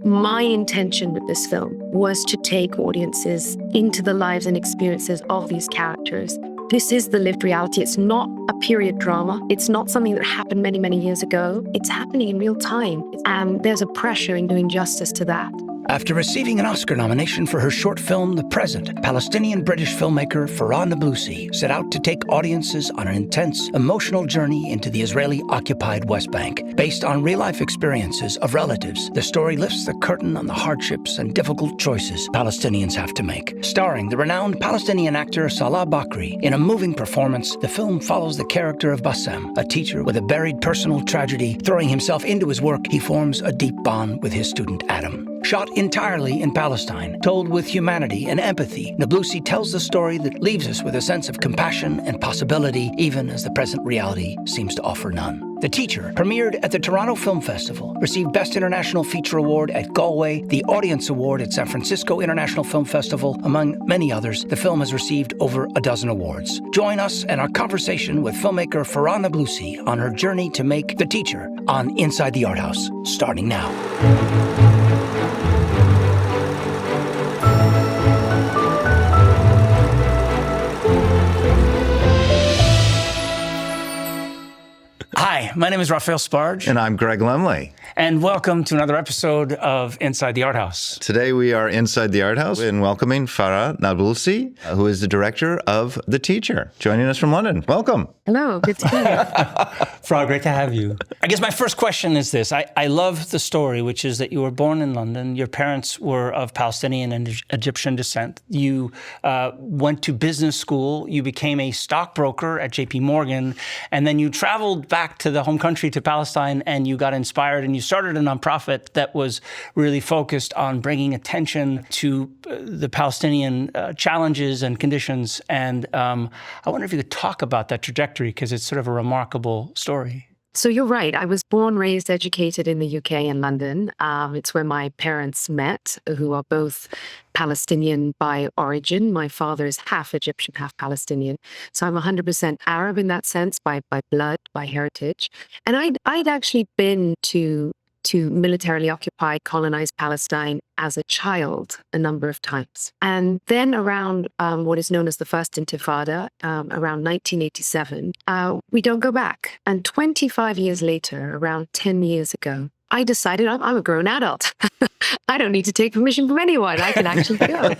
My intention with this film was to take audiences into the lives and experiences of these characters. This is the lived reality. It's not a period drama. It's not something that happened many, many years ago. It's happening in real time. And there's a pressure in doing justice to that. After receiving an Oscar nomination for her short film, The Present, Palestinian British filmmaker Farah Nabulsi set out to take audiences on an intense, emotional journey into the Israeli-occupied West Bank. Based on real-life experiences of relatives, the story lifts the curtain on the hardships and difficult choices Palestinians have to make. Starring the renowned Palestinian actor Saleh Bakri, in a moving performance, the film follows the character of Basem, a teacher with a buried personal tragedy. Throwing himself into his work, he forms a deep bond with his student Adam. Shot entirely in Palestine, told with humanity and empathy, Nabulsi tells the story that leaves us with a sense of compassion and possibility, even as the present reality seems to offer none. The Teacher premiered at the Toronto Film Festival, received Best International Feature Award at Galway, the Audience Award at San Francisco International Film Festival, among many others. The film has received over a dozen awards. Join us in our conversation with filmmaker Farah Nabulsi on her journey to make The Teacher on Inside the Arthouse, starting now. Hi, my name is Raphael Sparge. And I'm Greg Lemley. And welcome to another episode of Inside the Arthouse. Today we are inside the Arthouse and welcoming Farah Nabulsi, who is the director of The Teacher, joining us from London. Welcome. Hello, good to be here. Farah, great to have you. I guess my first question is this. I love the story, which is that you were born in London. Your parents were of Palestinian and Egyptian descent. You went to business school. You became a stockbroker at JP Morgan. And then you traveled back to the home country, to Palestine, and you got inspired and you started a nonprofit that was really focused on bringing attention to the Palestinian challenges and conditions. And I wonder if you could talk about that trajectory, because it's sort of a remarkable story. So you're right. I was born, raised, educated in the UK in London. It's where my parents met, who are both Palestinian by origin. My father is half Egyptian, half Palestinian. So I'm 100% Arab in that sense, by blood, by heritage. And I'd actually been to militarily occupied, colonized Palestine as a child a number of times. And then around what is known as the First Intifada, around 1987, we don't go back. And 25 years later, around 10 years ago, I decided I'm a grown adult. I don't need to take permission from anyone. I can actually go.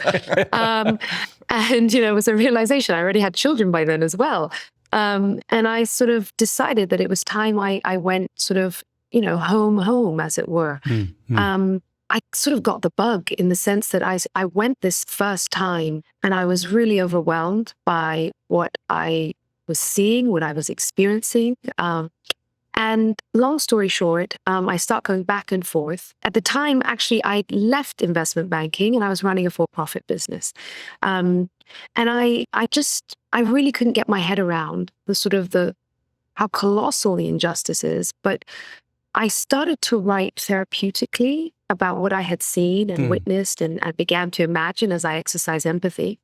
And, it was a realization. I already had children by then as well. And I sort of decided that it was time I went sort of, home, as it were. I sort of got the bug in the sense that I went this first time and I was really overwhelmed by what I was seeing, what I was experiencing. And long story short, I start going back and forth. At the time, actually, I left investment banking and I was running a for-profit business. And I really couldn't get my head around how colossal the injustice is. But I started to write therapeutically about what I had seen and witnessed and began to imagine as I exercise empathy.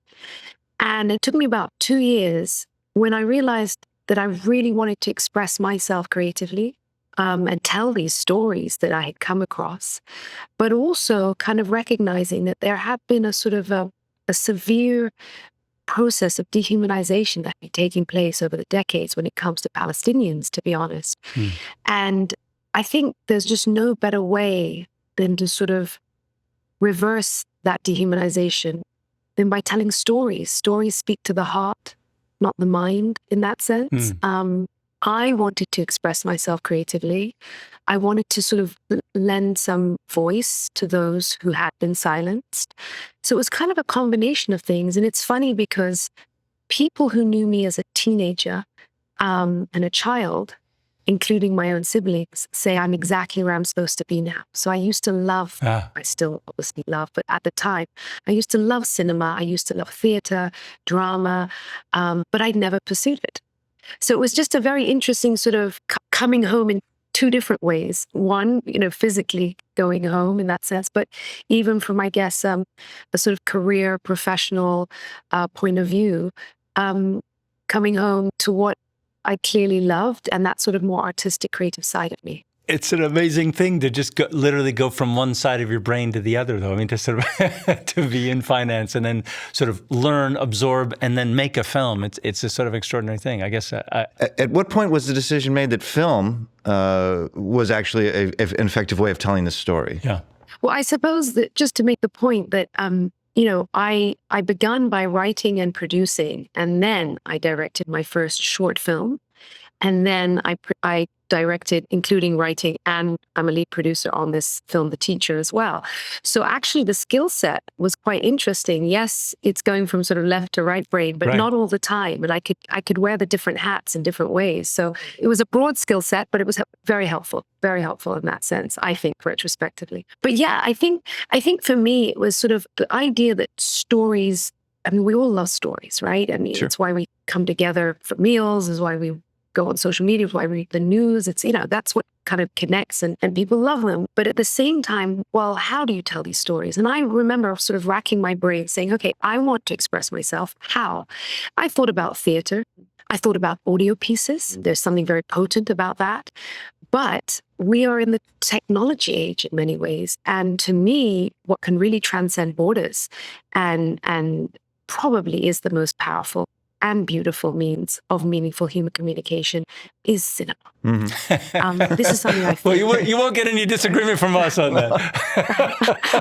And it took me about 2 years when I realized that I really wanted to express myself creatively and tell these stories that I had come across, but also kind of recognizing that there had been a sort of a severe process of dehumanization that had been taking place over the decades when it comes to Palestinians, to be honest. And I think there's just no better way than to sort of reverse that dehumanization than by telling stories. Stories speak to the heart, not the mind in that sense. I wanted to express myself creatively. I wanted to sort of lend some voice to those who had been silenced. So it was kind of a combination of things. And it's funny because people who knew me as a teenager and a child, including my own siblings, say I'm exactly where I'm supposed to be now. So I used to love, I still obviously love, but at the time, I used to love cinema. I used to love theater, drama, but I'd never pursued it. So it was just a very interesting sort of coming home in two different ways. One, physically going home in that sense, but even from, I guess, a sort of career, professional point of view, coming home to what I clearly loved, and that sort of more artistic, creative side of me. It's an amazing thing to just literally go from one side of your brain to the other, though. I mean, to sort of to be in finance and then sort of learn, absorb, and then make a film. It's a sort of extraordinary thing, I guess. At what point was the decision made that film was actually an effective way of telling this story? Yeah. Well, I suppose that just to make the point that, I begun by writing and producing, and then I directed my first short film. And then I directed, including writing, and I'm a lead producer on this film, The Teacher, as well. So actually the skill set was quite interesting. Yes, it's going from sort of left to right brain, but not all the time. And I could wear the different hats in different ways. So it was a broad skill set, but it was very helpful in that sense, I think, retrospectively. But yeah, I think for me, it was sort of the idea that stories, I mean, we all love stories, right? I mean, It's why we come together for meals, is why we go on social media, why we read the news. It's, that's what kind of connects and people love them. But at the same time, well, how do you tell these stories? And I remember sort of racking my brain saying, okay, I want to express myself. How? I thought about theater. I thought about audio pieces. There's something very potent about that. But we are in the technology age in many ways. And to me, what can really transcend borders and probably is the most powerful and beautiful means of meaningful human communication is cinema. Mm-hmm. This is something I feel. Well, you won't get any disagreement from us on that.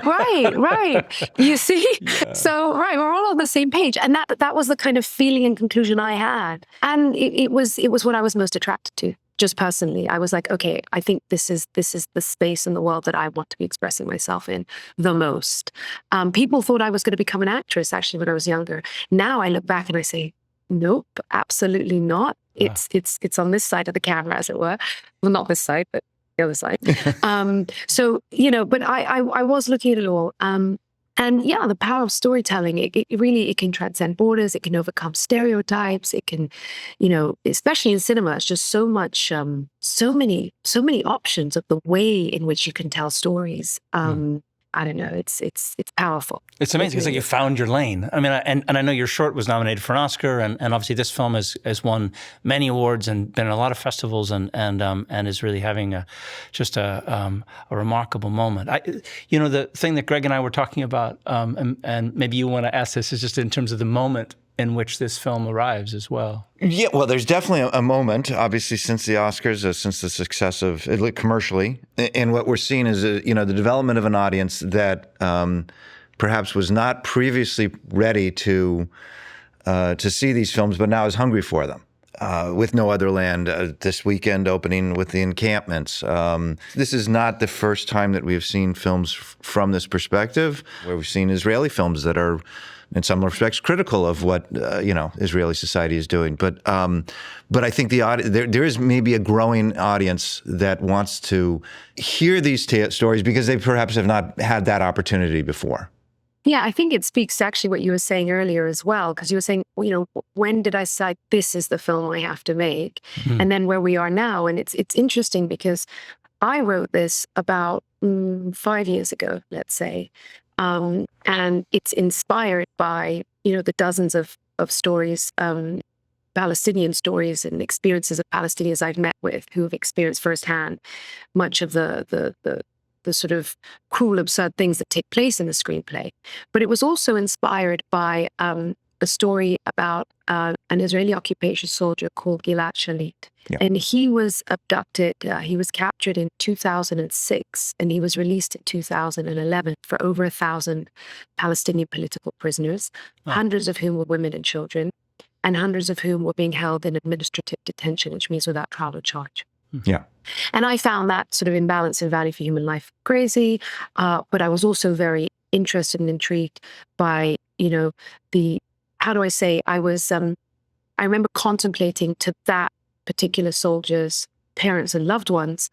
Right. You see? Yeah. So, we're all on the same page. And that was the kind of feeling and conclusion I had. And it was what I was most attracted to. Just personally, I was like, okay, I think this is the space in the world that I want to be expressing myself in the most. People thought I was going to become an actress, actually, when I was younger. Now I look back and I say, nope, absolutely not. It's on this side of the camera, as it were. Well, not this side, but the other side. So, but I was looking at it all. And yeah, the power of storytelling, it can transcend borders. It can overcome stereotypes. It can, especially in cinema, it's just so much, so many options of the way in which you can tell stories. I don't know. It's powerful. It's amazing. It's like you found your lane. I mean, and I know your short was nominated for an Oscar, and obviously this film has won many awards and been in a lot of festivals, and is really having just a remarkable moment. The thing that Greg and I were talking about, and maybe you want to ask this, is just in terms of the moment in which this film arrives as well. Yeah, well, there's definitely a moment, obviously, since the Oscars, since the success of it commercially, and what we're seeing is, the development of an audience that perhaps was not previously ready to see these films, but now is hungry for them. With No Other Land, this weekend opening with The Encampments. This is not the first time that we've seen films from this perspective, where we've seen Israeli films that are, in some respects, critical of what Israeli society is doing. But I think there is maybe a growing audience that wants to hear these stories because they perhaps have not had that opportunity before. Yeah, I think it speaks to actually what you were saying earlier as well, because you were saying, when did I decide this is the film I have to make? Mm-hmm. And then where we are now. And it's interesting because I wrote this about 5 years ago, let's say. And it's inspired by, the dozens of stories, Palestinian stories and experiences of Palestinians I've met with who have experienced firsthand much of the sort of cruel, absurd things that take place in the screenplay. But it was also inspired by a story about an Israeli occupation soldier called Gilad Shalit. Yeah. And he was abducted, he was captured in 2006, and he was released in 2011 for over 1,000 Palestinian political prisoners, hundreds of whom were women and children, and hundreds of whom were being held in administrative detention, which means without trial or charge. Yeah. And I found that sort of imbalance in value for human life crazy, but I was also very interested and intrigued by, how do I say, I remember contemplating to that particular soldier's parents and loved ones,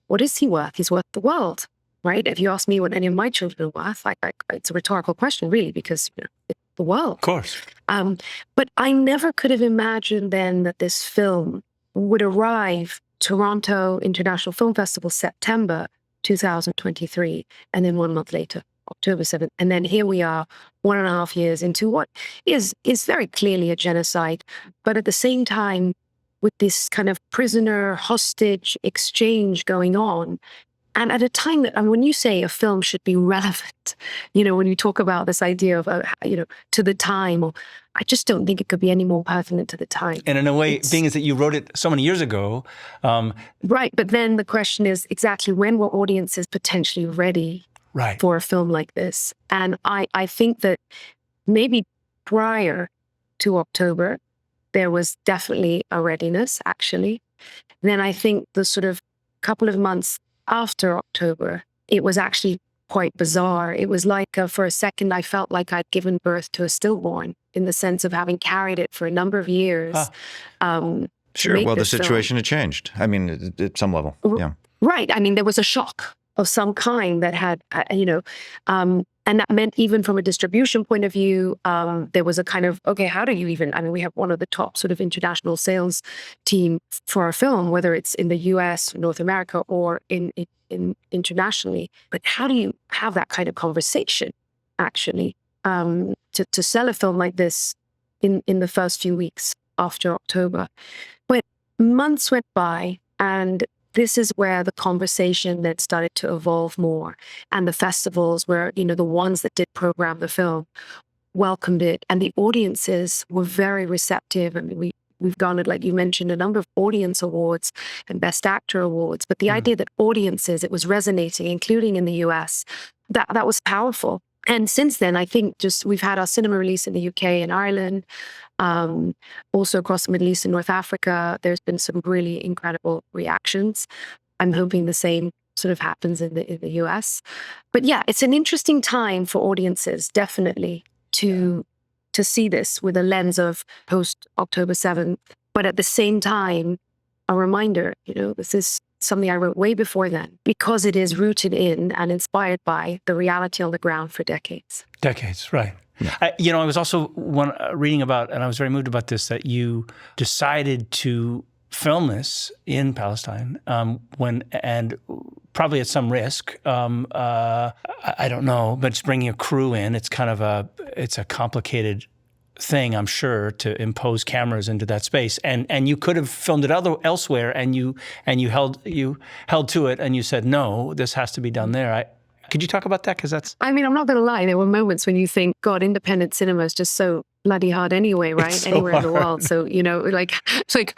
what is he worth? He's worth the world, right? If you ask me what any of my children are worth, it's a rhetorical question, really, because it's the world. Of course. But I never could have imagined then that this film would arrive Toronto International Film Festival, September 2023, and then 1 month later, October 7th. And then here we are 1.5 years into what is very clearly a genocide, but at the same time, with this kind of prisoner hostage exchange going on. And at a time that, and when you say a film should be relevant, when you talk about this idea of, to the time, or I just don't think it could be any more pertinent to the time. And in a way, being is that you wrote it so many years ago. Right. But then the question is exactly when were audiences potentially ready for a film like this? And I think that maybe prior to October, there was definitely a readiness, actually. Then I think the sort of couple of months after October, it was actually quite bizarre. It was like, for a second, I felt like I'd given birth to a stillborn, in the sense of having carried it for a number of years. Sure. Well, the situation had changed. I mean, at some level. Yeah. Right. I mean, there was a shock of some kind that had, and that meant even from a distribution point of view, there was a kind of, okay, how do you even, we have one of the top sort of international sales team for our film, whether it's in the US, North America, or in internationally. But how do you have that kind of conversation, actually, to sell a film like this in the first few weeks after October? But months went by, and this is where the conversation then started to evolve more. And the festivals where, the ones that did program the film welcomed it. And the audiences were very receptive. I mean, we've garnered, like you mentioned, a number of audience awards and Best Actor awards. But the idea that audiences, it was resonating, including in the US, that was powerful. And since then, I think we've had our cinema release in the UK and Ireland, also across the Middle East and North Africa. There's been some really incredible reactions. I'm hoping the same sort of happens in the US. But yeah, it's an interesting time for audiences, definitely, to see this with a lens of post-October 7th. But at the same time, a reminder, this is something I wrote way before then, because it is rooted in and inspired by the reality on the ground for decades. Decades, right. Yeah. I was also reading about, and I was very moved about this, that you decided to film this in Palestine and probably at some risk. I don't know, but it's bringing a crew in. It's kind of it's a complicated thing, I'm sure, to impose cameras into that space. And you could have filmed it elsewhere, and you held to it, and you said, no, this has to be done there. Could you talk about that? Because that's... I'm not going to lie. There were moments when you think, God, independent cinema is just so bloody hard anyway, right? So anywhere hard. In the world. So, it's like,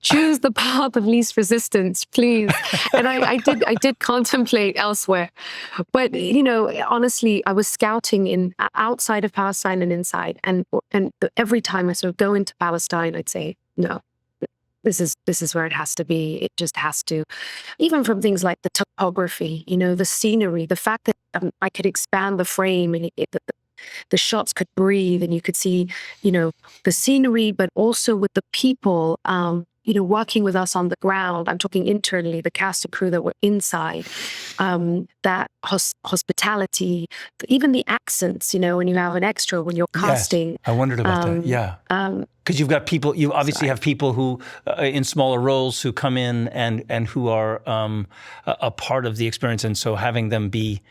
choose the path of least resistance, please. And I did contemplate elsewhere. But, honestly, I was scouting outside of Palestine and inside. And every time I sort of go into Palestine, I'd say, no, this is where it has to be. It just has to. Even from things like the topography, the scenery, the fact that I could expand the frame and the shots could breathe, and you could see, the scenery, but also with the people, working with us on the ground. I'm talking internally, the cast and crew that were inside, that hospitality, even the accents, when you have an extra, when you're casting. Yes, I wondered about that, yeah. Because you've got people, you obviously have people who, in smaller roles, who come in and who are a part of the experience. And so having them be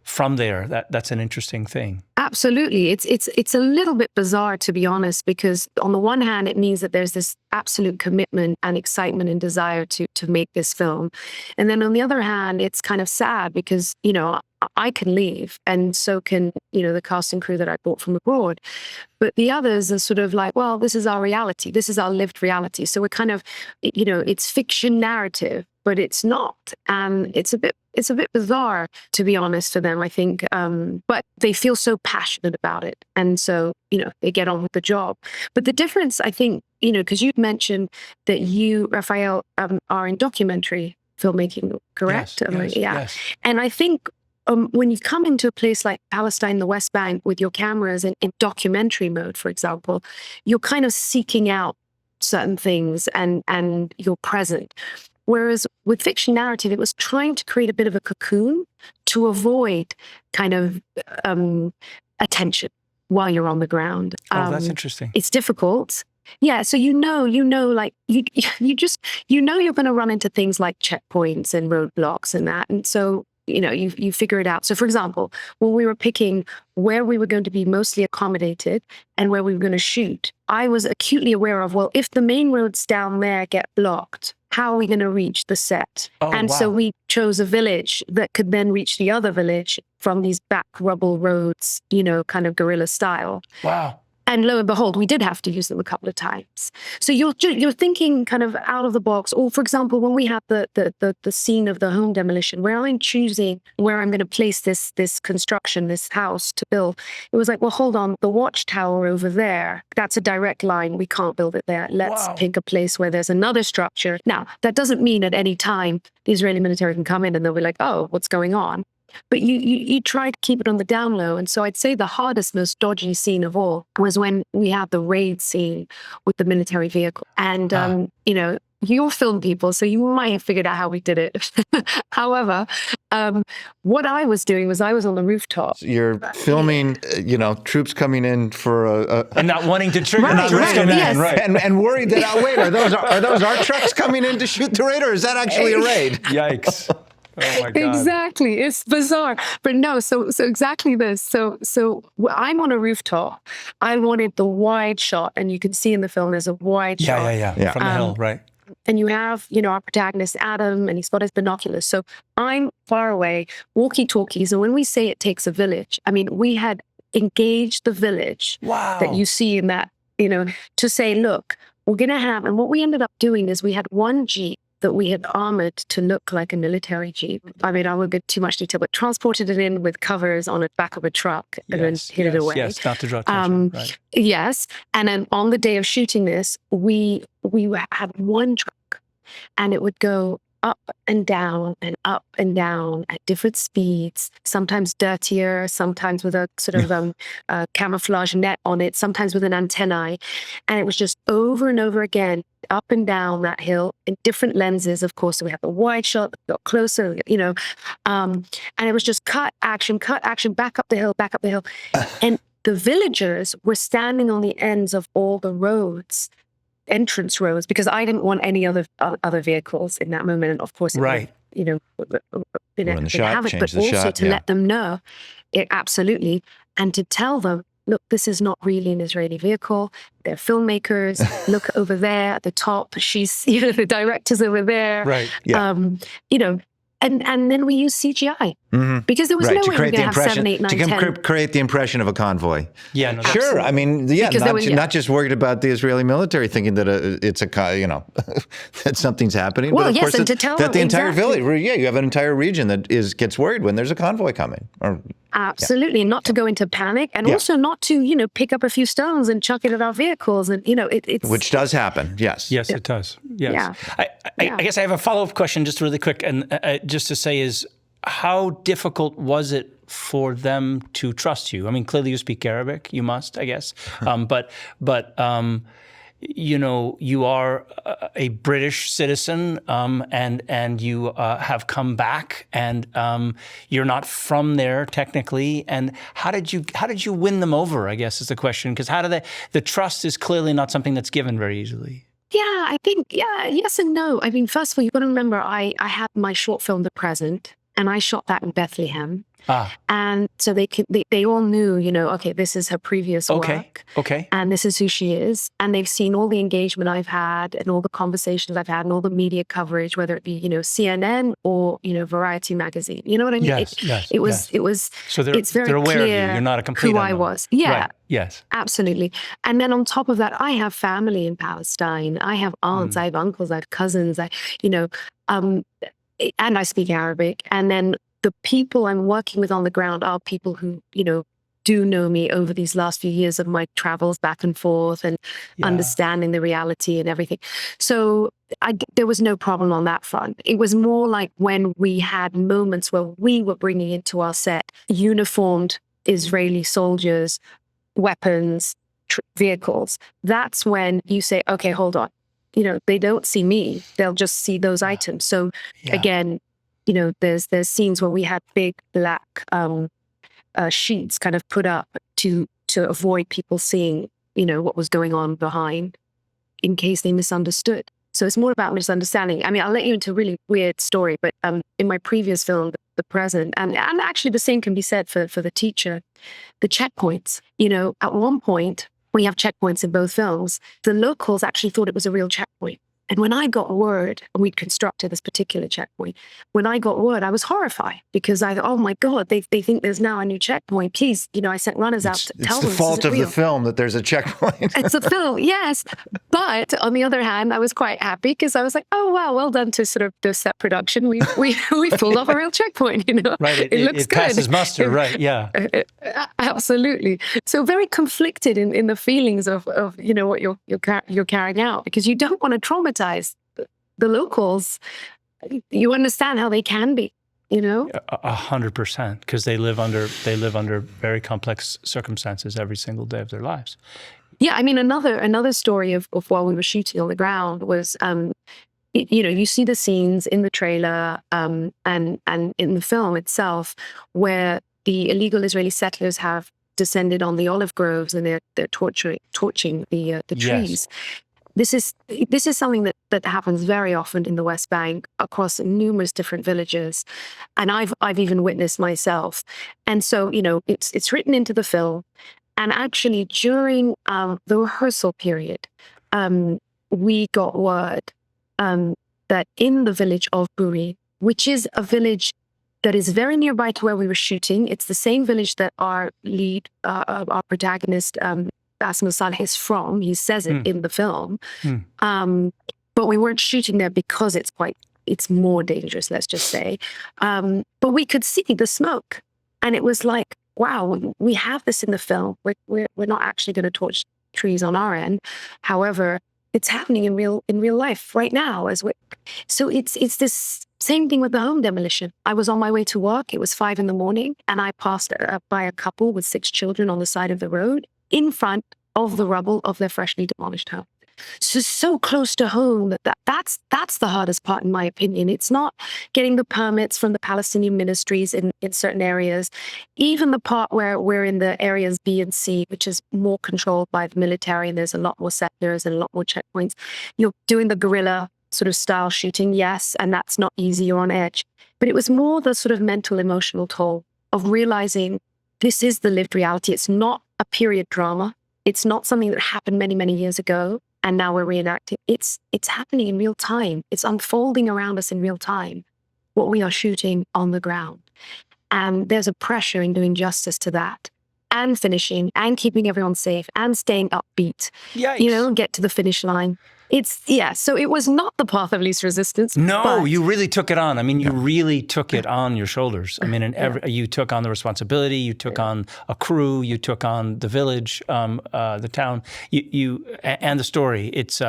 from there, that's an interesting thing. Absolutely. It's a little bit bizarre, to be honest, because on the one hand, it means that there's this absolute commitment and excitement and desire to make this film. And then on the other hand, it's kind of sad because, I can leave, and so can, the cast and crew that I brought from abroad. But the others are sort of like, well, this is our reality. This is our lived reality. So we're kind of, it's fiction narrative, but it's not. And it's a bit bizarre, to be honest, for them, I think. But they feel so passionate about it. And so, they get on with the job. But the difference, I think, because you'd mentioned that you, Raphael, are in documentary filmmaking, correct? Yes. And I think when you come into a place like Palestine, the West Bank, with your cameras in documentary mode, for example, you're kind of seeking out certain things and you're present. Whereas with fiction narrative, it was trying to create a bit of a cocoon to avoid kind of attention while you're on the ground. That's interesting. It's difficult. Yeah, so like you just you're going to run into things like checkpoints and roadblocks and that, and so you figure it out. So for example, when we were picking where we were going to be mostly accommodated and where we were going to shoot, I was acutely aware of, well, if the main roads down there get blocked, how are we going to reach the set? So we chose a village that could then reach the other village from these back rubble roads, kind of guerrilla style. Wow. And lo and behold, we did have to use them a couple of times. So you're thinking kind of out of the box. Or for example, when we had the scene of the home demolition, where I'm choosing where I'm going to place this construction, this house to build, it was like, well, hold on, the watchtower over there, that's a direct line. We can't build it there. Let's pick a place where there's another structure. Now, that doesn't mean at any time the Israeli military can come in and they'll be like, oh, what's going on? But you try to keep it on the down low. And so I'd say the hardest, most dodgy scene of all was when we had the raid scene with the military vehicle. And, you're film people, so you might have figured out how we did it. However, what I was doing was I was on the rooftop. You're filming, troops coming in for and not wanting to trigger Right, troops coming yes. in, right? and worried that, oh, wait, are those our trucks coming in to shoot the raid, or is that actually a raid? Yikes. Oh my God. Exactly. It's bizarre. But no, so exactly this. So I'm on a rooftop. I wanted the wide shot, and you can see in the film there's a wide shot. Yeah. From the hill, right. And you have, our protagonist, Adam, and he's got his binoculars. So I'm far away, walkie-talkies. And when we say it takes a village, I mean, we had engaged the village that you see in that, to say, look, we're going to have, and what we ended up doing is we had one Jeep that we had armored to look like a military Jeep. I mean, I won't get too much detail, but transported it in with covers on the back of a truck and then hid it away. Yes, not to draw attention. Right. Yes. And then on the day of shooting this, we had one truck, and it would go up and down at different speeds, sometimes dirtier, sometimes with a sort of camouflage net on it, sometimes with an antennae. And it was just over and over again, up and down that hill in different lenses, of course. So we had the wide shot, got closer, and it was just cut, action, back up the hill. And the villagers were standing on the ends of all the roads, entrance roads, because I didn't want any other vehicles in that moment. And of course, right. Been the shot, havoc, change but the also shot, to let them know, absolutely, and to tell them, look, this is not really an Israeli vehicle. They're filmmakers. Look over there at the top. She's, the director's over there. Right. Yeah. And then we use CGI because there was no way we were going to have 7, 8, 9, 10. To create the impression of a convoy. Yeah, no, sure. Absolutely. I mean, not just worried about the Israeli military thinking that it's that something's happening. Well, but of yes, course and to tell that them the entire exactly. village, you have an entire region that gets worried when there's a convoy coming. Absolutely, not to go into panic, and also not to pick up a few stones and chuck it at our vehicles, and it's which does happen. Yes. Yes, it does. Yes. Yeah. I guess I have a follow-up question, just really quick, and just to say is, how difficult was it for them to trust you? I mean, clearly you speak Arabic. You must, I guess. But you are a British citizen, and you have come back, and you're not from there technically. And how did you win them over, I guess, is the question? Because the trust is clearly not something that's given very easily. Yeah, I think, yes and no. I mean, first of all, you've got to remember, I had my short film, The Present, and I shot that in Bethlehem. And so they all knew, okay, this is her previous work. Okay. And this is who she is. And they've seen all the engagement I've had and all the conversations I've had and all the media coverage, whether it be, CNN or, Variety magazine. You know what I mean? It was, so it's very they're aware clear of you. You're not a complete who unknown. I was. Yeah. Right. Yes. Absolutely. And then on top of that, I have family in Palestine. I have aunts, I have uncles, I have cousins, and I speak Arabic. And then the people I'm working with on the ground are people who, do know me over these last few years of my travels back and forth and understanding the reality and everything. So there was no problem on that front. It was more like when we had moments where we were bringing into our set uniformed Israeli soldiers, weapons, vehicles. That's when you say, okay, hold on. They don't see me. They'll just see those items. So again, there's scenes where we had big black sheets kind of put up to avoid people seeing, what was going on behind in case they misunderstood. So it's more about misunderstanding. I mean, I'll let you into a really weird story, but in my previous film, the present. And actually the same can be said for the teacher. The checkpoints, at one point, we have checkpoints in both films. The locals actually thought it was a real checkpoint. And when I got word, and we'd constructed this particular checkpoint, when I got word, I was horrified because I thought, oh my God, they think there's now a new checkpoint. Please, I sent runners out to tell them. It's the fault of real. the film that there's a checkpoint. It's a film, yes. But on the other hand, I was quite happy because I was like, oh, wow, well done to sort of the set production. We pulled off a real checkpoint, Right, it looks it good. passes muster, right, yeah. Absolutely. So very conflicted in the feelings of what you're carrying out, because you don't want to traumatize the locals. You understand how they can be, 100%, because they live under very complex circumstances every single day of their lives. Yeah, I mean, another story of while we were shooting on the ground was, you see the scenes in the trailer and in the film itself where the illegal Israeli settlers have descended on the olive groves and they're torching the trees. Yes. This is something that happens very often in the West Bank across numerous different villages, and I've even witnessed myself. And so it's written into the film, and actually during the rehearsal period, we got word that in the village of Buri, which is a village that is very nearby to where we were shooting, it's the same village that our lead, our protagonist, Basem Saleh is from. He says it in the film. But we weren't shooting there because it's more dangerous, let's just say. But we could see the smoke. And it was like, wow, we have this in the film. We're not actually going to torch trees on our end. However, it's happening in real life right now. So it's this same thing with the home demolition. I was on my way to work. It was 5 a.m. and I passed by a couple with 6 children on the side of the road in front of the rubble of their freshly demolished home. So close to home that's the hardest part, in my opinion. It's not getting the permits from the Palestinian ministries in certain areas, even the part where we're in the areas B and C, which is more controlled by the military, and there's a lot more settlers and a lot more checkpoints. You're doing the guerrilla sort of style shooting, yes, and that's not easy, you're on edge. But it was more the sort of mental, emotional toll of realizing this is the lived reality. It's not a period drama. It's not something that happened many, many years ago, and now we're reenacting. It's happening in real time. It's unfolding around us in real time, what we are shooting on the ground. And there's a pressure in doing justice to that, and finishing, and keeping everyone safe, and staying upbeat. Yikes. Get to the finish line. So it was not the path of least resistance. No, you really took it on. I mean, you really took it on your shoulders. I mean, you took on the responsibility, you took on a crew, you took on the village, the town, and the story. It's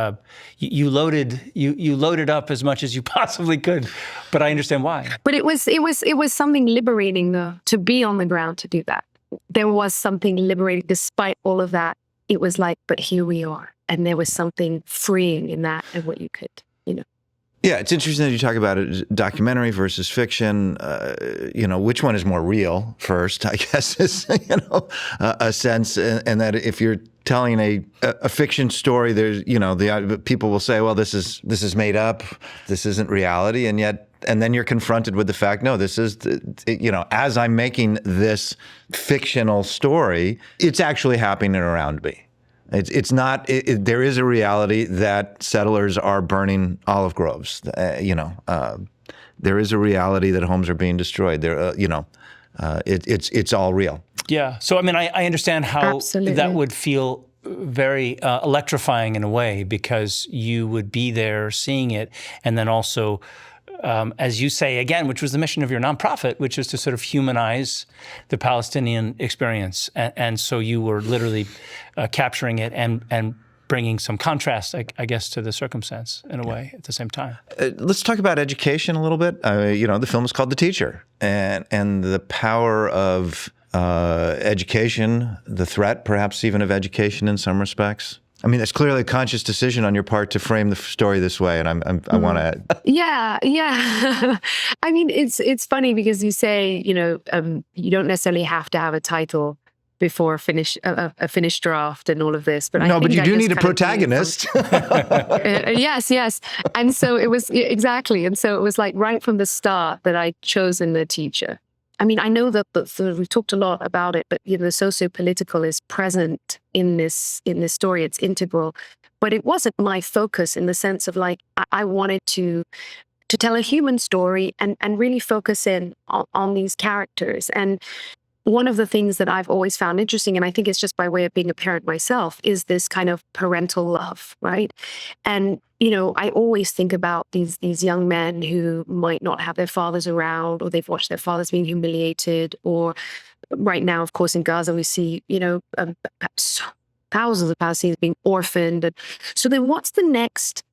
you loaded up as much as you possibly could, but I understand why. But it was something liberating, though, to be on the ground to do that. There was something liberating despite all of that. It was like, but here we are. And there was something freeing in that, and what you could, Yeah, it's interesting that you talk about it, documentary versus fiction. Which one is more real first, I guess, is, a sense. And that if you're telling a fiction story, there's, the people will say, well, this is made up. This isn't reality. And then you're confronted with the fact, no, this is, as I'm making this fictional story, it's actually happening around me. It's not. There is a reality that settlers are burning olive groves. There is a reality that homes are being destroyed. It's all real. Yeah. So I mean, I understand how Absolutely. That would feel very electrifying in a way, because you would be there seeing it, and then also, as you say again, which was the mission of your nonprofit, which is to sort of humanize the Palestinian experience, and so you were literally capturing it and bringing some contrast, I guess, to the circumstance in a way at the same time. Let's talk about education a little bit. The film is called The Teacher, and the power of education, the threat, perhaps even of education in some respects. I mean, it's clearly a conscious decision on your part to frame the story this way, and I want to. Yeah. I mean, it's funny because you say, you don't necessarily have to have a title before a finished draft and all of this. But but you do need a protagonist. Yes. And so it was exactly. And so it was like right from the start that I'd chosen the teacher. I mean, I know that we've talked a lot about it, but the socio-political is present in this story. It's integral, but it wasn't my focus in the sense of like I wanted to tell a human story and really focus in on these characters. And one of the things that I've always found interesting, and I think it's just by way of being a parent myself, is this kind of parental love, right? And, I always think about these young men who might not have their fathers around, or they've watched their fathers being humiliated, or right now, of course, in Gaza, we see, thousands of Palestinians being orphaned. And so then what's the next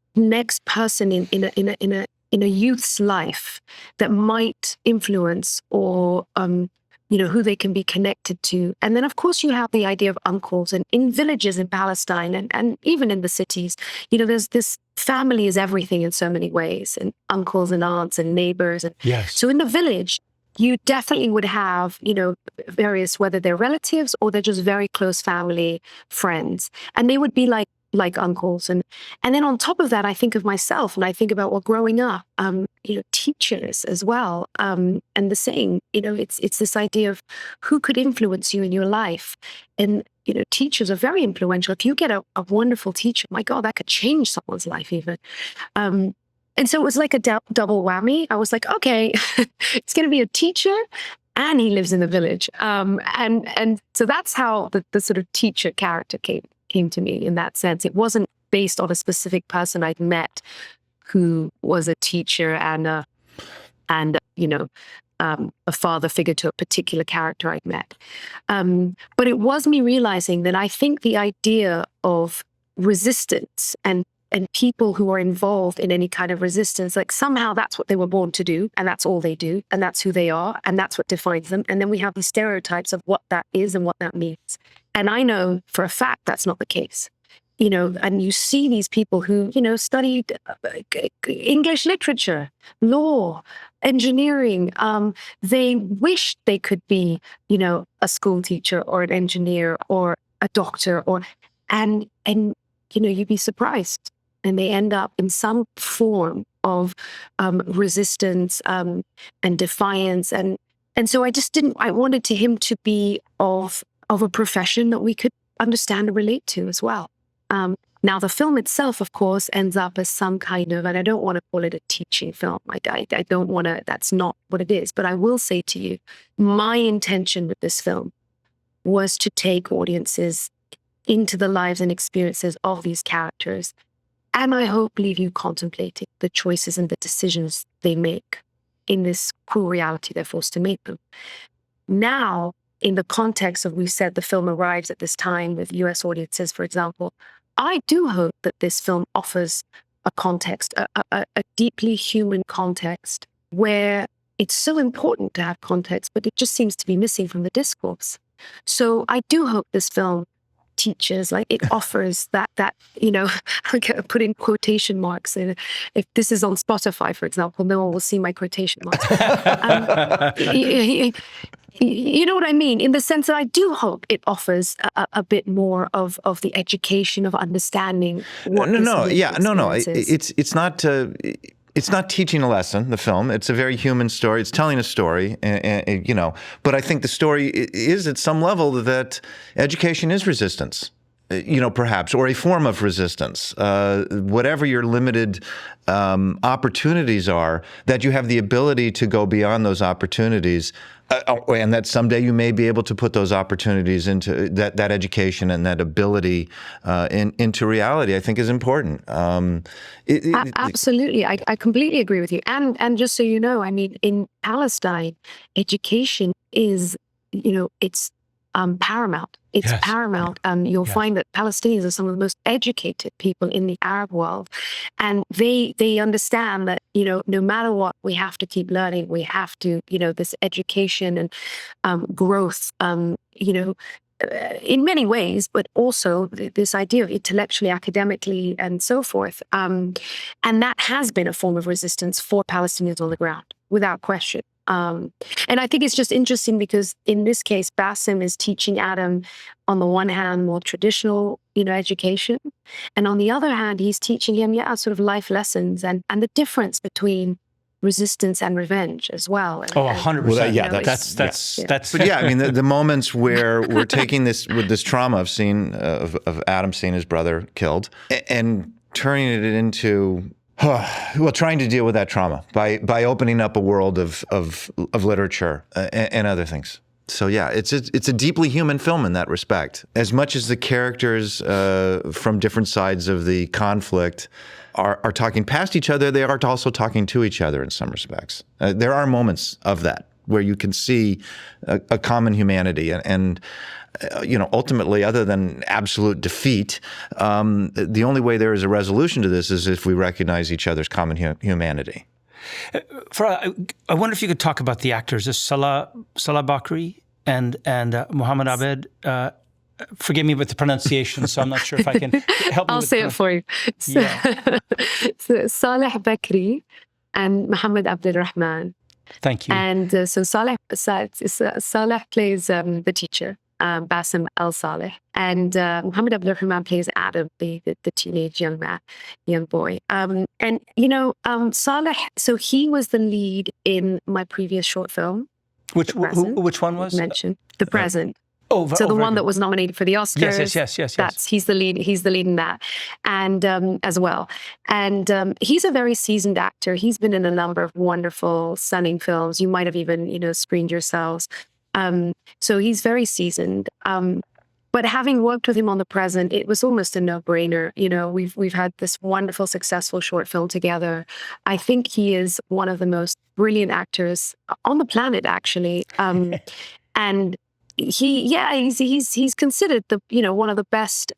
person in a youth's life that might influence or, who they can be connected to. And then, of course, you have the idea of uncles, and in villages in Palestine and even in the cities, there's this family is everything in so many ways, and uncles and aunts and neighbors. And yes. So in the village, you definitely would have, various, whether they're relatives or they're just very close family friends. And they would be like uncles. And then on top of that, I think of myself and I think about, growing up, teachers as well. And the saying, it's this idea of who could influence you in your life. And, teachers are very influential. If you get a wonderful teacher, my God, that could change someone's life even. And so it was like a double whammy. I was like, okay, it's going to be a teacher and he lives in the village. And so that's how the sort of teacher character came to me in that sense. It wasn't based on a specific person I'd met who was a teacher and a father figure to a particular character I'd met. But it was me realizing that I think the idea of resistance and people who are involved in any kind of resistance, like somehow that's what they were born to do, and that's all they do, and that's who they are, and that's what defines them. And then we have these stereotypes of what that is and what that means. And I know for a fact that's not the case. And you see these people who, studied English literature, law, engineering. They wish they could be, a school teacher or an engineer or a doctor and you'd be surprised. And they end up in some form of resistance and defiance. And so I wanted him to be of a profession that we could understand and relate to as well. Now, the film itself, of course, ends up as some kind of, and I don't want to call it a teaching film. I don't want to, that's not what it is. But I will say to you, my intention with this film was to take audiences into the lives and experiences of these characters. And I hope leave you contemplating the choices and the decisions they make in this cruel reality they're forced to make them. Now, in the context of, we said the film arrives at this time with US audiences, for example, I do hope that this film offers a context, a deeply human context, where it's so important to have context, but it just seems to be missing from the discourse. So I do hope this film teaches, like it offers that I put in quotation marks. And if this is on Spotify, for example, no one will see my quotation marks. You know what I mean? In the sense that I do hope it offers a bit more of the education of understanding what It's not teaching a lesson, the film. It's a very human story. It's telling a story, But I think the story is at some level that education is resistance, perhaps, or a form of resistance. Whatever your limited opportunities are, that you have the ability to go beyond those opportunities, and that someday you may be able to put those opportunities into that education and that ability into reality, I think is important. Absolutely. I completely agree with you. And just so you know, I mean, in Palestine, education is, it's paramount. It's paramount. You'll find that Palestinians are some of the most educated people in the Arab world. And they understand that, no matter what, we have to keep learning. We have to, this education and growth, in many ways, but also this idea of intellectually, academically, and so forth. And that has been a form of resistance for Palestinians on the ground, without question. And I think it's just interesting because in this case, Basem is teaching Adam, on the one hand, more traditional, education. And on the other hand, he's teaching him, sort of life lessons and the difference between resistance and revenge as well. And, 100%. Well, That's. But yeah, I mean, the moments where we're taking this with this trauma of seeing of Adam seeing his brother killed and turning it into trying to deal with that trauma by opening up a world of literature and other things. So yeah, it's a deeply human film in that respect. As much as the characters from different sides of the conflict are talking past each other, they are also talking to each other in some respects. There are moments of that where you can see a common humanity and ultimately, other than absolute defeat, the only way there is a resolution to this is if we recognize each other's common humanity. Farah, I wonder if you could talk about the actors. There's Saleh Bakri and Mohammed Abed. Forgive me with the pronunciation, so I'm not sure if I can help. I'll say it for you. So Saleh Bakri and Mohammed Abdulrahman. Thank you. And so Saleh plays the teacher, Basem Saleh, and Mohammed Abdulrahman plays Adam, the teenage young boy. Saleh. So he was the lead in my previous short film. Which one was mentioned? The Present. The one that was nominated for the Oscars. Yes. He's the lead. He's the lead in that, and as well. And he's a very seasoned actor. He's been in a number of wonderful, stunning films. You might have even screened yourselves. So he's very seasoned. But having worked with him on The Present, it was almost a no-brainer. We've had this wonderful, successful short film together. I think he is one of the most brilliant actors on the planet, actually. And he's considered one of the best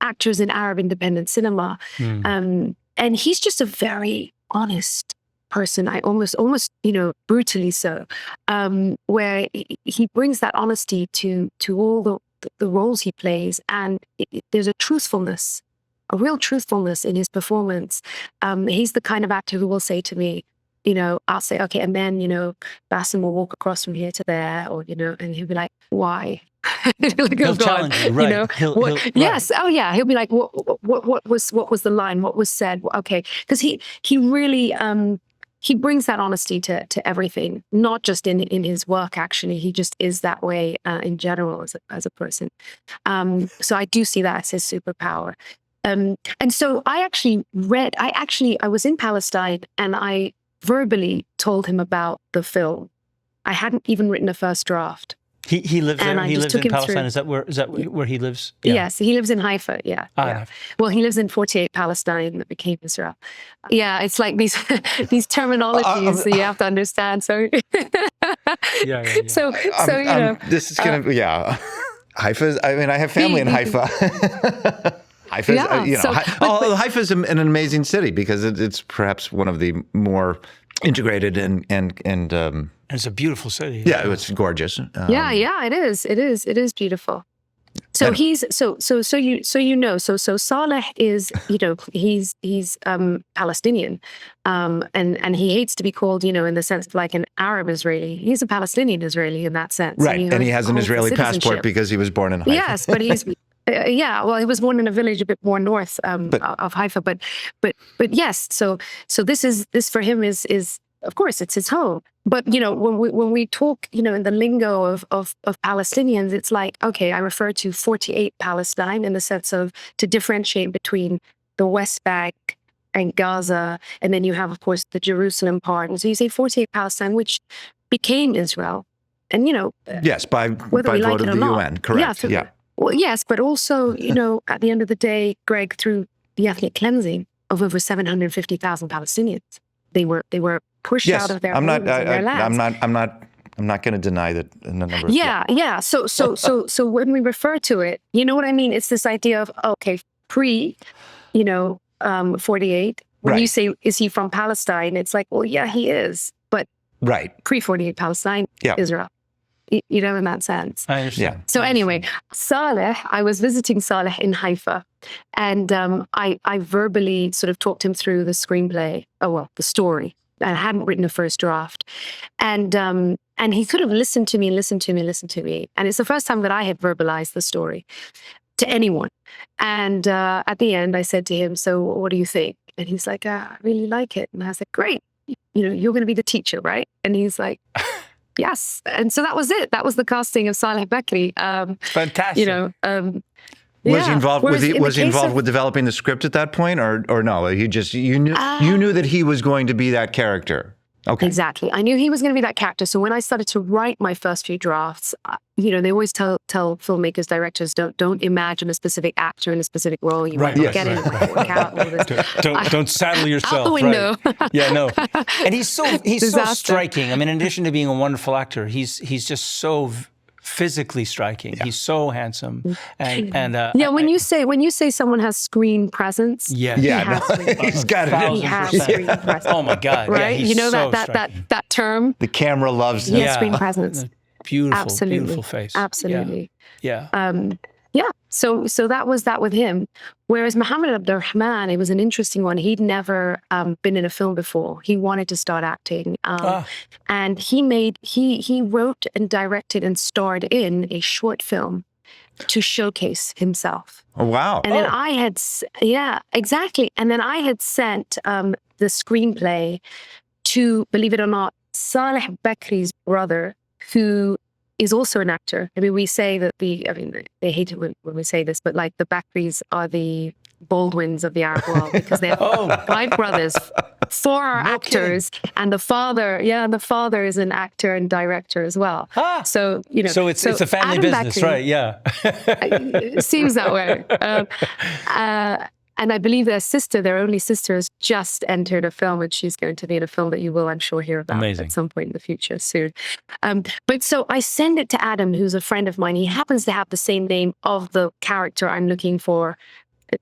actors in Arab independent cinema. And he's just a very honest person. I almost brutally so, where he brings that honesty to all the roles he plays, and there's a real truthfulness in his performance. He's the kind of actor who will say to me, I'll say, okay, and then, Basem will walk across from here to there, or, and he'll be like, why? He'll challenge you, right? Yes. Oh, yeah. He'll be like, what was the line? What was said? Okay. Because he really, he brings that honesty to everything, not just in his work, actually. He just is that way in general as a person. So I do see that as his superpower. And so I was in Palestine and I verbally told him about the film. I hadn't even written a first draft. He lives there. He lives in Palestine. Is that where he lives? Yeah. Yes, he lives in Haifa. Yeah. Well, he lives in 48 Palestine that became Israel. Yeah, it's like these terminologies that you have to understand. So yeah. So this is gonna Haifa. I mean, I have family in Haifa. Haifa is an amazing city because it's perhaps one of the more integrated and it's a beautiful city. Yeah, it's gorgeous. It is. It is beautiful. So he's so Saleh is he's Palestinian, and he hates to be called in the sense of like an Arab Israeli. He's a Palestinian Israeli in that sense, right? And he has an Israeli passport because he was born in Haifa. Yes, but he's. Well, he was born in a village a bit more north of Haifa, but yes. So this for him is of course it's his home. But when we talk in the lingo of Palestinians, it's like, okay, I refer to 48 Palestine in the sense of to differentiate between the West Bank and Gaza, and then you have of course the Jerusalem part, and so you say 48 Palestine, which became Israel, and yes, by vote of the UN, correct? Yeah. Well, yes, but also, at the end of the day, Greg, through the ethnic cleansing of over 750,000 Palestinians, they were pushed out of their homes and their lands. I'm not going to deny that in the number. Yeah. So when we refer to it, you know what I mean? It's this idea of pre, 48. When you say, is he from Palestine? It's like, well, yeah, he is, but pre 48 Palestine, Israel. In that sense. I understand. Yeah. So anyway, Saleh, I was visiting Saleh in Haifa, and I verbally sort of talked him through the screenplay, the story, I hadn't written a first draft. And he sort of listened to me, and it's the first time that I had verbalized the story to anyone. And at the end, I said to him, "So what do you think?" And he's like, "I really like it." And I was like, "Great, you're going to be the teacher, right?" And he's like, "Yes." And so that was it. That was the casting of Saleh Bakri. Fantastic. Was he involved? Was he involved with developing the script at that point, or no? He just you knew that he was going to be that character. Okay. Exactly. I knew he was going to be that character. So when I started to write my first few drafts, they always tell filmmakers, directors, don't imagine a specific actor in a specific role. You might not get it. Work out. All this. Don't saddle yourself. Out the window. Right. Yeah, no. And he's so striking. I mean, in addition to being a wonderful actor, he's just so physically striking. Yeah. He's so handsome. And when you say someone has screen presence, he's got it. He has screen presence. Oh my God! Right? Yeah, that term. The camera loves him. Yeah, screen presence. Beautiful face. Absolutely. Yeah. So that was that with him. Whereas Mohammed Abdurrahman, it was an interesting one. He'd never been in a film before. He wanted to start acting. And he wrote and directed and starred in a short film to showcase himself. Oh, wow. And then I had, exactly. And then I had sent the screenplay to, believe it or not, Saleh Bakri's brother, who is also an actor. I mean, we say that they hate it when we say this, but like the Bakris are the Baldwins of the Arab world because they have 5 brothers. 4 are actors, and the father is an actor and director as well. So it's a family Adam business, Bakri, right? Yeah, it seems that way. And I believe their only sister, has just entered a film, and she's going to be in a film that you will, I'm sure, hear about at some point in the future soon. But so I send it to Adam, who's a friend of mine. He happens to have the same name of the character I'm looking for.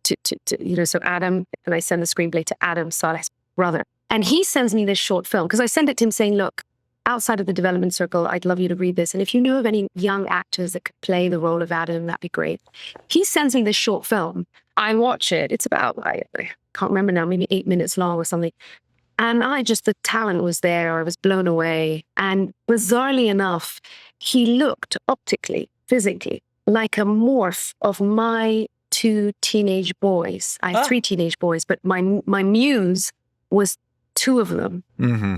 So Adam, and I send the screenplay to Adam, Saleh's brother, and he sends me this short film because I send it to him saying, "Look, outside of the development circle, I'd love you to read this. And if you know of any young actors that could play the role of Adam, that'd be great." He sends me this short film. I watch it. It's about, I can't remember now, maybe 8 minutes long or something. And the talent was there. I was blown away. And bizarrely enough, he looked optically, physically, like a morph of my 2 teenage boys. I have 3 teenage boys, but my muse was 2 of them. Mm-hmm.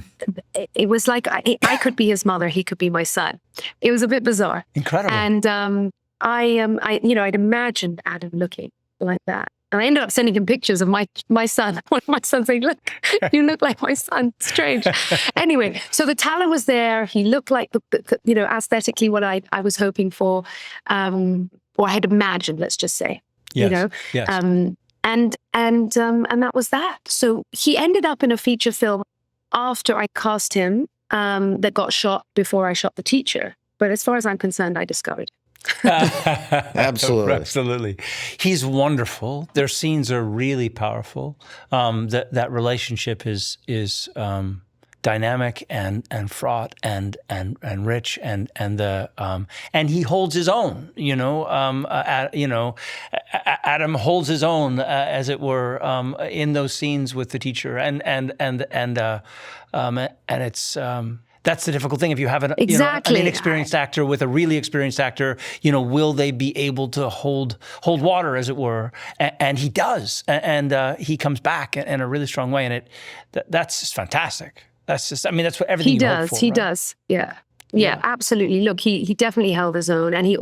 It was like I could be his mother, he could be my son. It was a bit bizarre. Incredible. And I'd imagined Adam looking like that. And I ended up sending him pictures of my son. One of my sons saying, "Look, you look like my son." Strange. Anyway, so the talent was there. He looked like aesthetically what I was hoping for, or I had imagined. Let's just say, Yes. And that was that. So he ended up in a feature film after I cast him that got shot before I shot the teacher. But as far as I'm concerned, I discovered. Absolutely. He's wonderful. Their scenes are really powerful. That relationship is dynamic and fraught and rich and he holds his own. Adam holds his own, as it were, in those scenes with the teacher, and it's. That's the difficult thing. If you have an inexperienced actor with a really experienced actor, will they be able to hold water, as it were? And he does, and he comes back in a really strong way, and that's just fantastic. That's what everything he you does. hope for, He right? does. Yeah, absolutely. Look, he definitely held his own, and he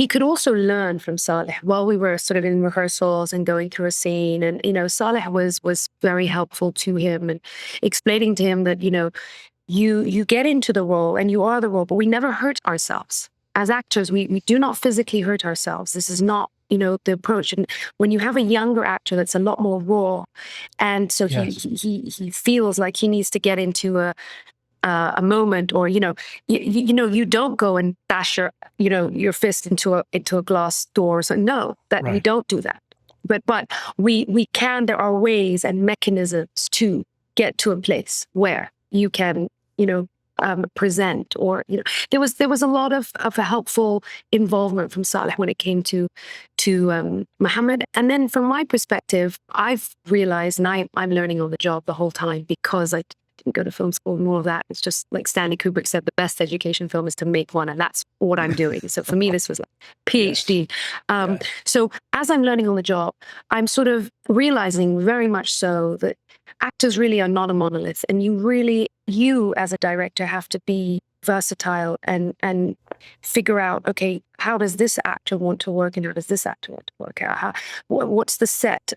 could also learn from Saleh while we were sort of in rehearsals and going through a scene. And, Saleh was very helpful to him and explaining to him that, you get into the role and you are the role, but we never hurt ourselves. As actors, we do not physically hurt ourselves. This is not, the approach. And when you have a younger actor that's a lot more raw, and so he feels like he needs to get into a moment, or you don't go and bash your fist into a glass door. So no, we don't do that. But we can. There are ways and mechanisms to get to a place where you can present, or there was a lot of a helpful involvement from Saleh when it came to Muhammad. And then from my perspective, I've realized, and I'm learning on the job the whole time, because I didn't go to film school and all of that. It's just like Stanley Kubrick said, the best education film is to make one, and that's what I'm doing. So for me, this was like PhD. So as I'm learning on the job, I'm sort of realizing very much so that actors really are not a monolith, and you as a director have to be versatile and figure out, okay, how does this actor want to work and how does this actor want to work out? What's the set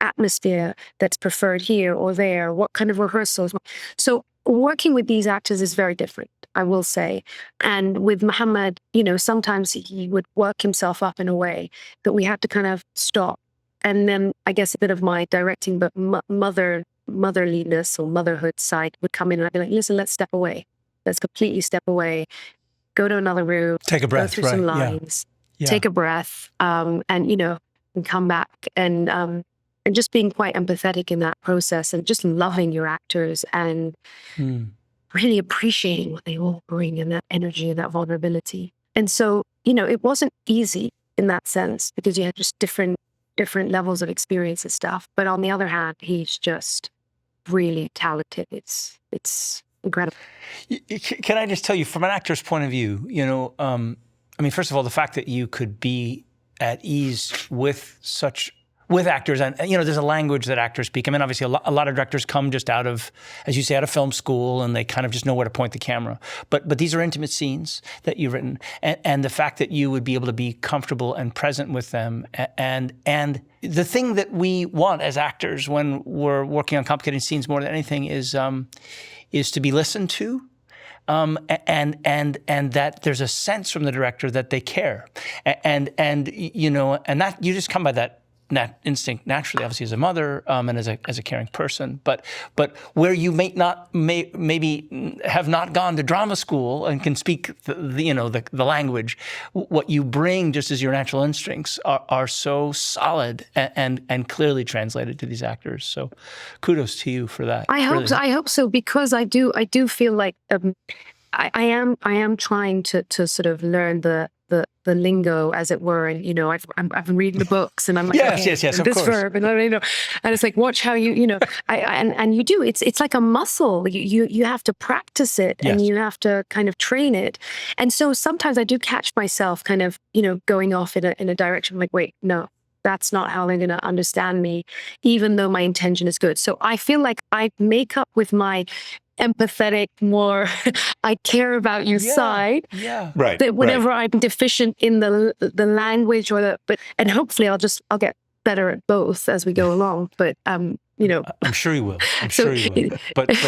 atmosphere that's preferred here or there? What kind of rehearsals? So working with these actors is very different, I will say. And with Muhammad, sometimes he would work himself up in a way that we had to kind of stop. And then I guess a bit of my directing, but motherliness or motherhood side would come in, and I'd be like, listen, let's step away. Let's completely step away, go to another room, take a breath, go through some lines, take a breath, and come back, and just being quite empathetic in that process, and just loving your actors and really appreciating what they all bring, and that energy and that vulnerability. And so, it wasn't easy in that sense, because you had just different levels of experience and stuff. But on the other hand, he's just really talented. It's incredible. Can I just tell you, from an actor's point of view, first of all, the fact that you could be at ease with actors, and there's a language that actors speak. I mean, obviously, a lot of directors come just out of, as you say, out of film school, and they kind of just know where to point the camera. But these are intimate scenes that you've written, and the fact that you would be able to be comfortable and present with them, and the thing that we want as actors when we're working on complicated scenes more than anything is to be listened to. And that there's a sense from the director that they care, and that you just come by that instinct naturally, obviously as a mother and as a caring person, but where you maybe have not gone to drama school and can speak the language, what you bring just as your natural instincts are so solid and clearly translated to these actors. So kudos to you for that. I hope so, because I do feel like I am trying to sort of learn the lingo, as it were, and I've been reading the books, and I'm like, yes, of this course. verb, and and it's like, watch how and you do. It's like a muscle. You have to practice it, and you have to kind of train it. And so sometimes I do catch myself kind of going off in a direction like, wait, no, that's not how they're going to understand me, even though my intention is good. So I feel like I make up with my empathetic, more I care about you side. Yeah. Right. That whenever I'm deficient in the language and hopefully I'll get better at both as we go along. But I'm sure you will. Sure you will. But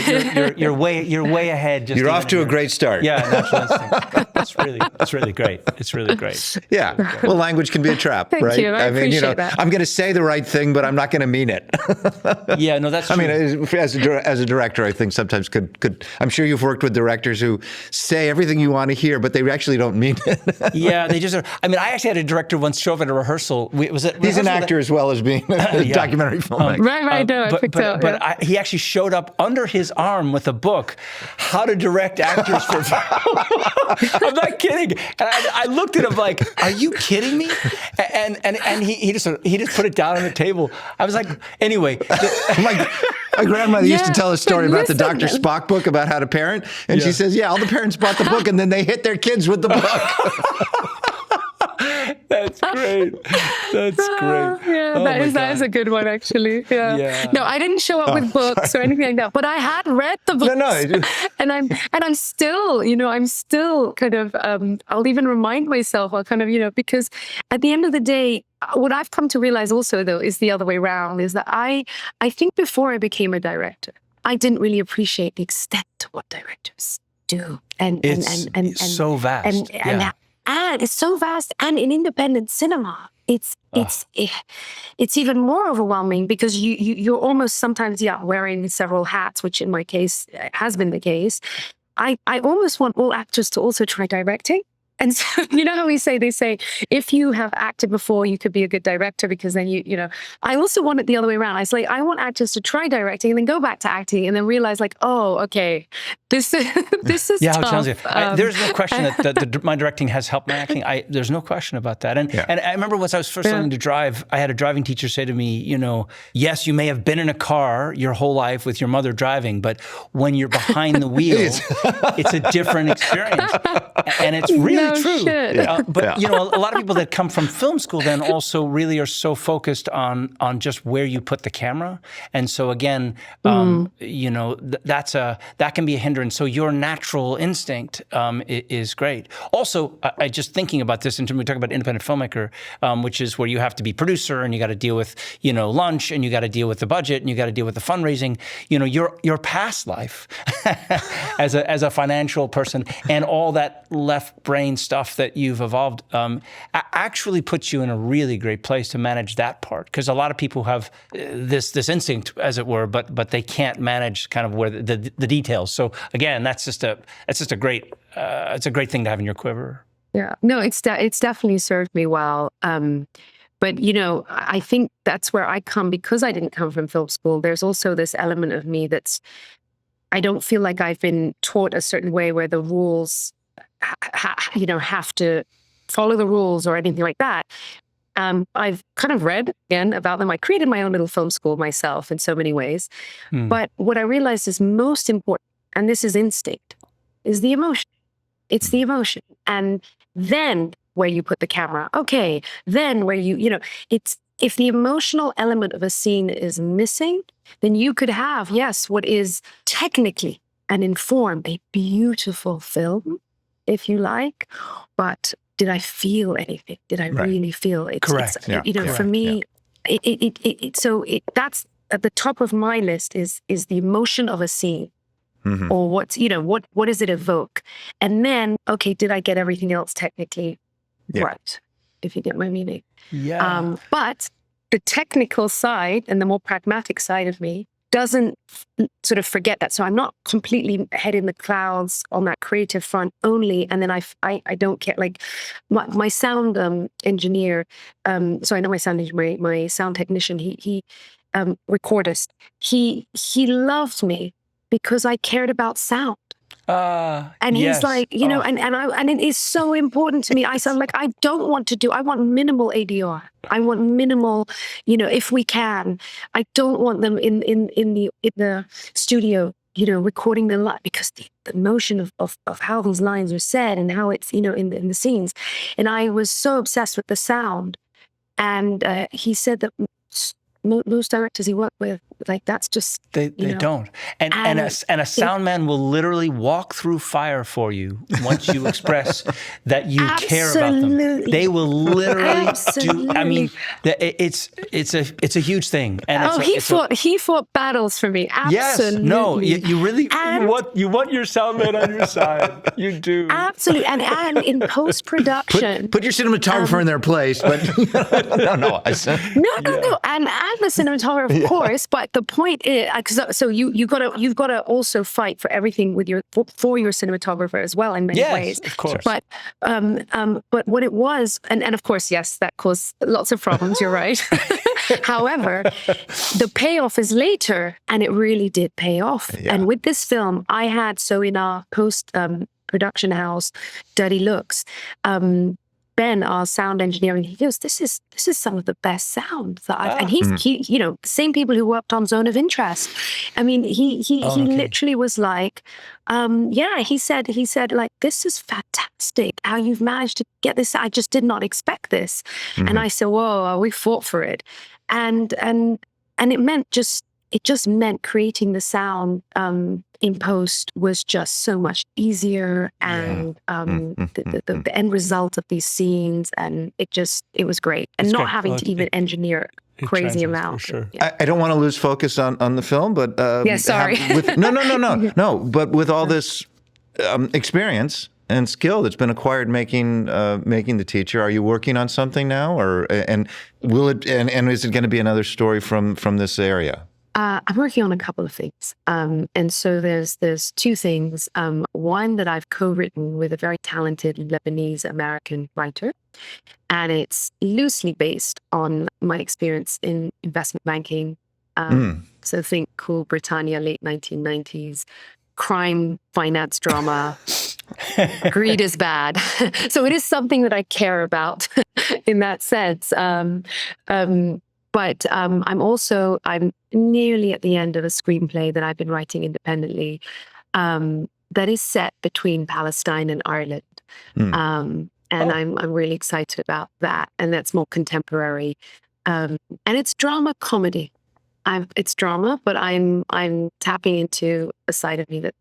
you're way ahead. You're off to a great start. Yeah, natural instinct. It's really great. It's really great. Yeah. Well, language can be a trap, Thank right? you. I appreciate that. I'm going to say the right thing, but I'm not going to mean it. Yeah, no, that's true. I mean, as a director, I think sometimes could. I'm sure you've worked with directors who say everything you want to hear, but they actually don't mean it. Yeah, they just are. I mean, I actually had a director once show up at a rehearsal. He's an actor as well as being a documentary filmmaker. Right. But he actually showed up under his arm with a book, How to Direct Actors for Film. I'm not kidding. And I looked at him like, are you kidding me? And he just put it down on the table. I was like, anyway. My grandmother used to tell a story about the Dr. Spock book about how to parent. And she says, all the parents bought the book and then they hit their kids with the book. That's great. That's great. Yeah, that is a good one, actually. Yeah. No, I didn't show up with books or anything like that, but I had read the books. No. And I'm still, I'm still kind of, I'll even remind myself, I'll kind of, because at the end of the day, what I've come to realize also, though, is the other way around, is that I think before I became a director, I didn't really appreciate the extent to what directors do. And so vast. And it's so vast, and in independent cinema, it's even more overwhelming, because you're almost sometimes wearing several hats, which in my case has been the case. I almost want all actors to also try directing, And so, you know how they say, if you have acted before, you could be a good director, because then I also want it the other way around. I was like, I want actors to try directing and then go back to acting and then realize like, oh, okay, this is tough. There's no question that my directing has helped my acting. There's no question about that. And I remember when I was first learning to drive, I had a driving teacher say to me, yes, you may have been in a car your whole life with your mother driving, but when you're behind the wheel, it's a different experience. And it's really true. But a lot of people that come from film school then also really are so focused on just where you put the camera. And so again, that can be a hindrance. So your natural instinct is great. Also, I just thinking about this in terms, we talk about independent filmmaker, which is where you have to be producer and you got to deal with, lunch, and you got to deal with the budget, and you got to deal with the fundraising. Your past life as a financial person and all that left brain stuff that you've evolved actually puts you in a really great place to manage that part, because a lot of people have this instinct, as it were, but they can't manage kind of where the details. So again, that's just a great it's a great thing to have in your quiver. Yeah, no, it's definitely served me well. But I think that's where I come, because I didn't come from film school. There's also this element of me I don't feel like I've been taught a certain way where the rules have to follow the rules or anything like that. I've kind of read again about them. I created my own little film school myself in so many ways. But what I realized is most important, and this is instinct, is the emotion. It's the emotion. And then where you put the camera, okay, then where it's, if the emotional element of a scene is missing, then you could have, yes, what is technically and in form a beautiful film, if you like, but did I feel anything? Did I really feel it? Correct. For me, that's at the top of my list is the emotion of a scene. Mm-hmm. Or what does it evoke? And then, okay, did I get everything else technically right? If you get my meaning. Yeah. But the technical side and the more pragmatic side of me doesn't sort of forget that. So I'm not completely head in the clouds on that creative front only. And then I don't get like my sound engineer. So I know my sound engineer, my sound technician. He recordist. He loved me because I cared about sound. And he's like, and it is so important to me. I want minimal ADR. I want minimal, if we can. I don't want them in the studio, recording the line, because the emotion of how those lines are said and how it's, in the scenes. And I was so obsessed with the sound. And he said that most directors he worked with, like, that's just they don't. And a sound man will literally walk through fire for you once you express that you care about them. They will literally do. I mean, it's a huge thing. And he fought battles for me. Absolutely. Yes. No. You really you want your sound man on your side. You do. Absolutely. And in post production, put your cinematographer in their place. But no. No. And the cinematographer, of course, but the point is, so you've got to also fight for everything for your cinematographer as well in many ways. Yes, of course. But what it was, and of course, yes, that caused lots of problems. You're right. However, the payoff is later, and it really did pay off. Yeah. And with this film, I had in our post production house, Dirty Looks. Ben, our sound engineer, and he goes, "This is some of the best sound that I've." And he's the same people who worked on Zone of Interest. I mean, he literally was like, he said like, "This is fantastic. How you've managed to get this. I just did not expect this." Mm-hmm. And I said, "Whoa, we fought for it," and it meant creating the sound in post was just so much easier, and the end result of these scenes, and it was great, and not having to even engineer a crazy amount. Sure. Yeah. I don't want to lose focus on the film, but sorry. No. But with all this experience and skill that's been acquired making the teacher, are you working on something now, and will it? And is it going to be another story from this area? I'm working on a couple of things. And so there's two things. One that I've co-written with a very talented Lebanese-American writer, and it's loosely based on my experience in investment banking. So think Cool Britannia, late 1990s, crime, finance drama. Greed is bad. So it is something that I care about in that sense. But I'm nearly at the end of a screenplay that I've been writing independently that is set between Palestine and Ireland. And I'm really excited about that. And that's more contemporary. And it's drama comedy. It's drama, but I'm tapping into a side of me that,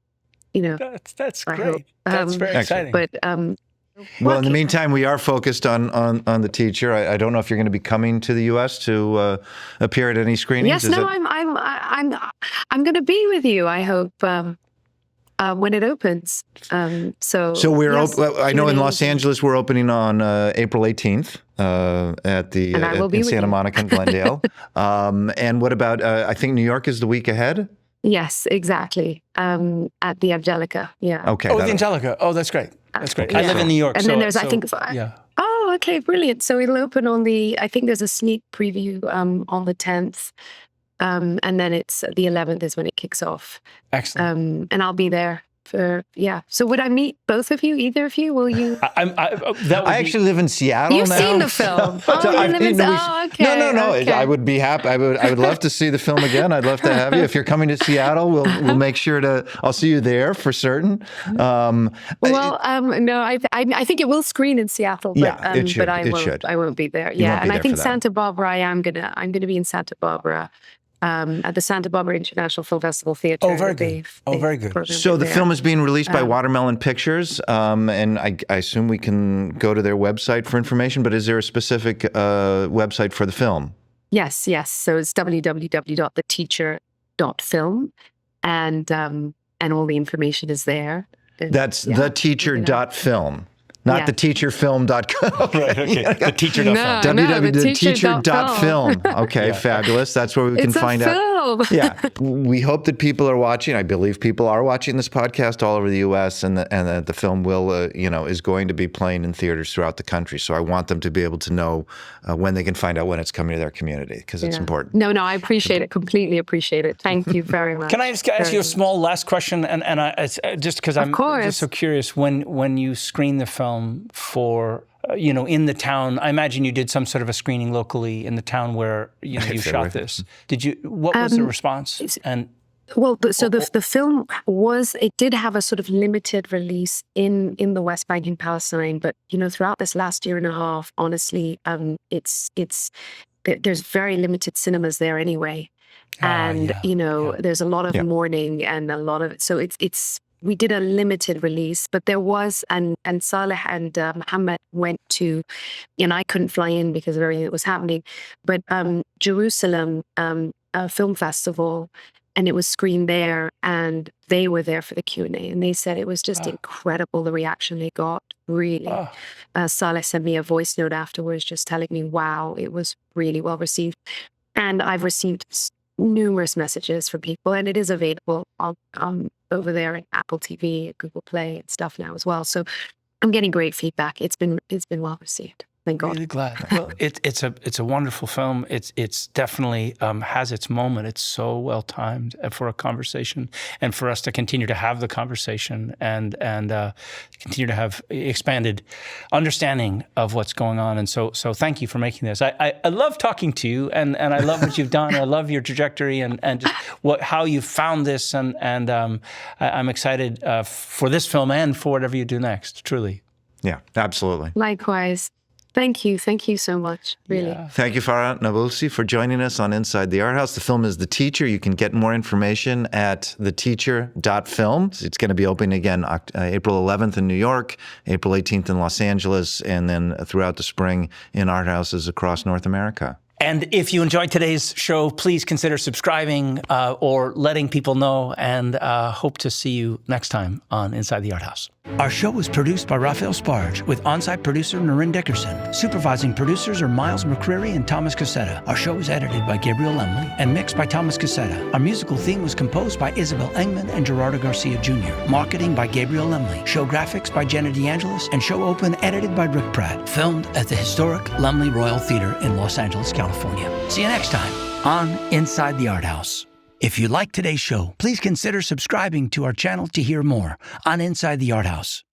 that's great. That's very exciting. But well, in the meantime, we are focused on the teacher. I don't know if you're going to be coming to the U.S. to appear at any screenings. Yes, I'm going to be with you. I hope when it opens. So we're yes, I know in Los Angeles we're opening on April 18th in Santa Monica and Glendale. And what about I think New York is the week ahead. Yes, exactly. At the Angelica. Yeah. Okay. Oh, the Angelica. Oh, that's great. That's great. Yeah. I live in New York. And then there's, I think, yeah. Oh, okay, brilliant. So it'll open on I think there's a sneak preview on the 10th. And then it's the 11th is when it kicks off. Excellent. And I'll be there So would I meet both of you, either of you? Will you? I actually live in Seattle You've now. seen the film. Okay. No. Okay. I would be happy. I would love to see the film again. I'd love to have you. If you're coming to Seattle, we'll make sure I'll see you there for certain. No, I think it will screen in Seattle, but, it should. But I won't be there. Yeah, and I think Santa Barbara. I'm gonna be in Santa Barbara. At the Santa Barbara International Film Festival Theater. Oh, very good. Very good. So the film is being released by Watermelon Pictures, and I assume we can go to their website for information, but is there a specific website for the film? Yes. So it's www.theteacher.film, and all the information is there. That's theteacher.film. Not theteacherfilm.com. Right, okay. Theteacher.film. www.theteacher.film. Okay, fabulous. That's where we can find out. Yeah. We hope that people are watching. I believe people are watching this podcast all over the U.S. and that the film will, is going to be playing in theaters throughout the country. So I want them to be able to know when they can find out when it's coming to their community because it's important. No, I appreciate it. Completely appreciate it. Thank you very much. Can I just ask you a small last question? And it's just because I'm just so curious. When you screen the film for in the town, I imagine you did some sort of a screening locally in the town where you shot this. Did you? What was the response? Well, so the film it did have a sort of limited release in the West Bank in Palestine, but throughout this last year and a half, honestly, there's very limited cinemas there anyway, and there's a lot of mourning and a lot of so it's. We did a limited release, but there was, and Saleh and Mohammed went to, and I couldn't fly in because of everything that was happening, but Jerusalem Film Festival, and it was screened there, and they were there for the Q&A, and they said it was just incredible, the reaction they got, really. Saleh sent me a voice note afterwards just telling me, wow, it was really well received. And I've received numerous messages from people, and it is available on over there in Apple TV, Google Play, and stuff now as well. So I'm getting great feedback. It's been well received. Thank God. Really glad. Well, it's a wonderful film. It's definitely has its moment. It's so well timed for a conversation, and for us to continue to have the conversation and continue to have expanded understanding of what's going on. And so thank you for making this. I love talking to you, and I love what you've done. I love your trajectory and just how you found this, and I'm excited for this film and for whatever you do next. Truly. Yeah, absolutely. Likewise. Thank you so much, really. Yeah. Thank you, Farah Nabulsi, for joining us on Inside the Art House. The film is The Teacher. You can get more information at theteacher.film. It's going to be opening again April 11th in New York, April 18th in Los Angeles, and then throughout the spring in art houses across North America. And if you enjoyed today's show, please consider subscribing or letting people know, and hope to see you next time on Inside the Art House. Our show was produced by Raphael Sparge with on-site producer Norrin Dickerson. Supervising producers are Miles McCreary and Thomas Cassetta. Our show was edited by Gabriel Lemley and mixed by Thomas Cassetta. Our musical theme was composed by Isabel Engman and Gerardo Garcia Jr. Marketing by Gabriel Lemley. Show graphics by Jenna DeAngelis. And show open edited by Rick Pratt. Filmed at the historic Lemley Royal Theater in Los Angeles, California. See you next time on Inside the Art House. If you liked today's show, please consider subscribing to our channel to hear more on Inside the Art House.